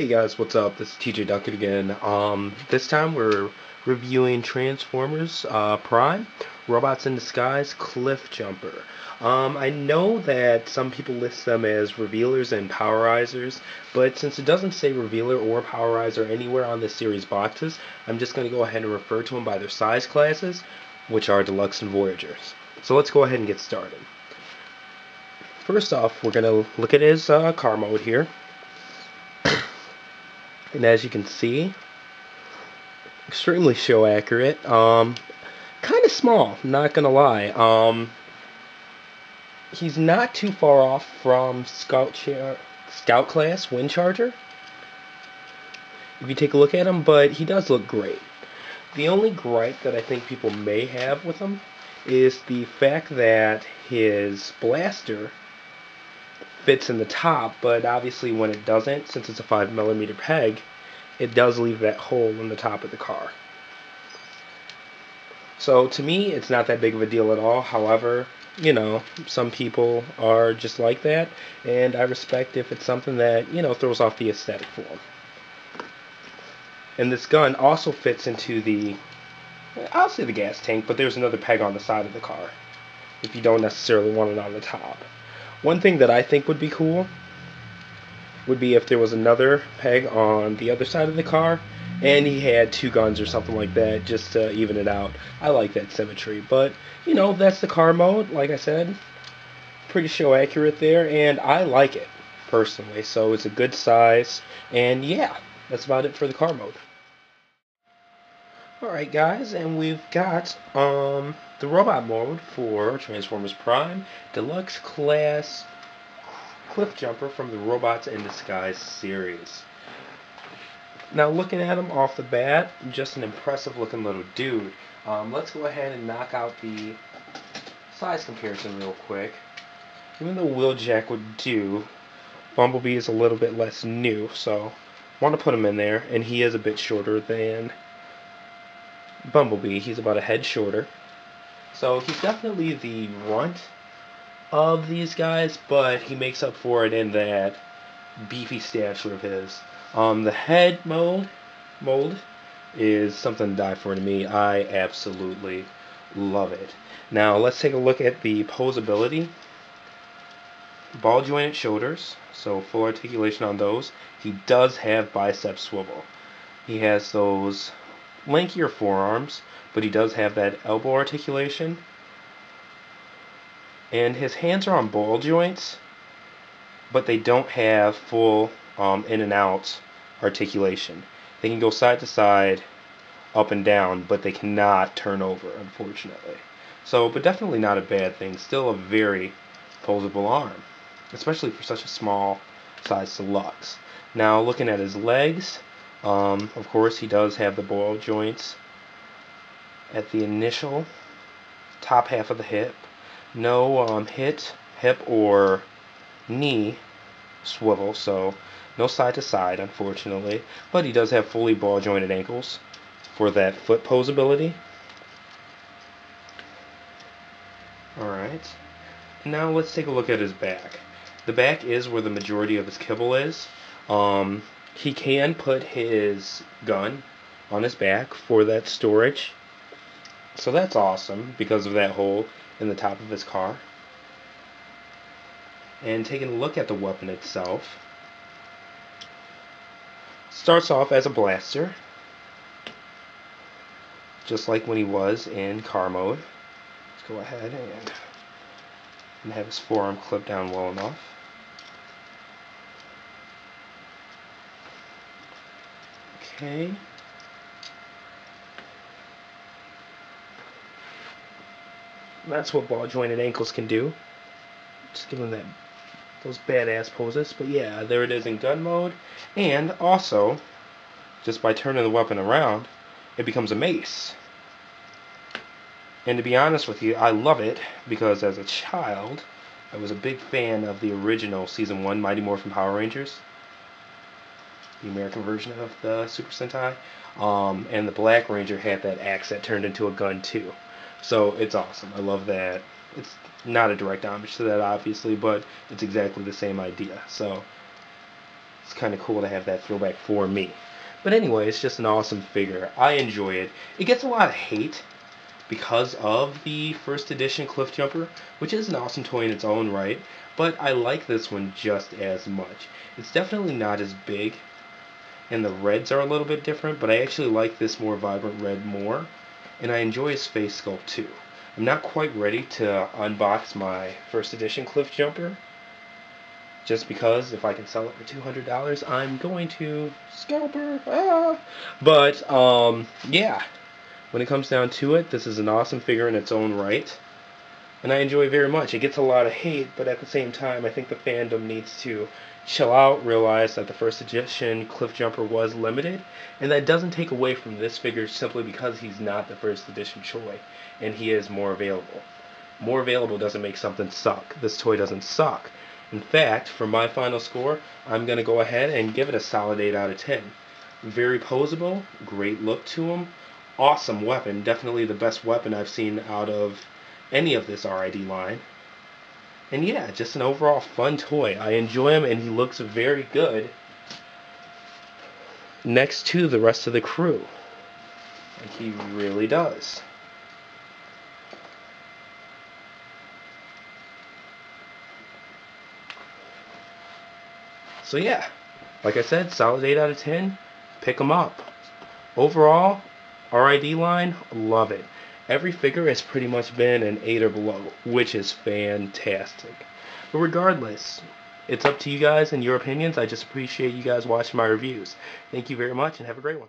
Hey guys, what's up? This is TJ Duckett again. This time we're reviewing Transformers Prime, Robots in Disguise, Cliffjumper. I know that some people list them as revealers and powerizers, but since it doesn't say revealer or powerizer anywhere on this series boxes, I'm just going to go ahead and refer to them by their size classes, which are Deluxe and Voyagers. So let's go ahead and get started. First off, we're going to look at his car mode here. And as you can see, extremely show accurate. Kind of small, not gonna lie. He's not too far off from Scout Class Windcharger, if you take a look at him, but he does look great. The only gripe that I think people may have with him is the fact that his blaster fits in the top, but obviously when it doesn't, since it's a 5mm peg, it does leave that hole in the top of the car. So to me, it's not that big of a deal at all. However, you know, some people are just like that, and I respect if it's something that, you know, throws off the aesthetic for them. And this gun also fits into the, I'll say the gas tank, but there's another peg on the side of the car, if you don't necessarily want it on the top. One thing that I think would be cool would be if there was another peg on the other side of the car and he had two guns or something like that just to even it out. I like that symmetry, but you know, that's the car mode. Like I said, pretty show accurate there, and I like it personally, so it's a good size. And yeah, that's about it for the car mode. Alright guys, and we've got the robot mode for Transformers Prime Deluxe Class Cliffjumper from the Robots in Disguise series. Now looking at him off the bat, just an impressive looking little dude. Let's go ahead and knock out the size comparison real quick. Even though Wheeljack would do, Bumblebee is a little bit less new, so I want to put him in there, and he is a bit shorter than Bumblebee. He's about a head shorter. So he's definitely the runt of these guys, but he makes up for it in that beefy stature of his. The head mold is something to die for to me. I absolutely love it. Now let's take a look at the posability. Ball jointed shoulders, so full articulation on those. He does have bicep swivel. He has those lankier forearms, but he does have that elbow articulation. And his hands are on ball joints, but they don't have full in and out articulation. They can go side to side, up and down, but they cannot turn over, unfortunately. So, but definitely not a bad thing. Still a very posable arm, especially for such a small size Deluxe. Now, looking at his legs, of course, he does have the ball joints at the initial top half of the hip. No hip or knee swivel, so no side to side, unfortunately. But he does have fully ball jointed ankles for that foot posability. Alright, now let's take a look at his back. The back is where the majority of his kibble is. He can put his gun on his back for that storage, so that's awesome because of that hole in the top of his car. And taking a look at the weapon itself, starts off as a blaster, just like when he was in car mode. Let's go ahead and have his forearm clipped down well enough. Okay. That's what ball jointed ankles can do. Just give him those badass poses. But yeah, there it is in gun mode. And also, just by turning the weapon around, it becomes a mace. And to be honest with you, I love it because as a child, I was a big fan of the original Season 1 Mighty Morphin Power Rangers, the American version of the Super Sentai. And the Black Ranger had that axe that turned into a gun too. So it's awesome. I love that. It's not a direct homage to that, obviously, but it's exactly the same idea. So it's kind of cool to have that throwback for me. But anyway, it's just an awesome figure. I enjoy it. It gets a lot of hate because of the first edition Cliffjumper, which is an awesome toy in its own right, but I like this one just as much. It's definitely not as big, and the reds are a little bit different, but I actually like this more vibrant red more, and I enjoy his face sculpt too. I'm not quite ready to unbox my first edition Cliffjumper, just because if I can sell it for $200, I'm going to scalper. But yeah, when it comes down to it, this is an awesome figure in its own right, and I enjoy it very much. It gets a lot of hate, but at the same time, I think the fandom needs to chill out, realize that the first edition Cliffjumper was limited, and that doesn't take away from this figure simply because he's not the first edition toy, and he is more available. More available doesn't make something suck. This toy doesn't suck. In fact, for my final score, I'm going to go ahead and give it a solid 8 out of 10. Very posable, great look to him, awesome weapon, definitely the best weapon I've seen out of any of this RID line. And yeah, just an overall fun toy. I enjoy him, and he looks very good next to the rest of the crew. Like he really does. So yeah, like I said, solid 8 out of 10. Pick them up. Overall, RID line, love it. Every figure has pretty much been an 8 or below, which is fantastic. But regardless, it's up to you guys and your opinions. I just appreciate you guys watching my reviews. Thank you very much, and have a great one.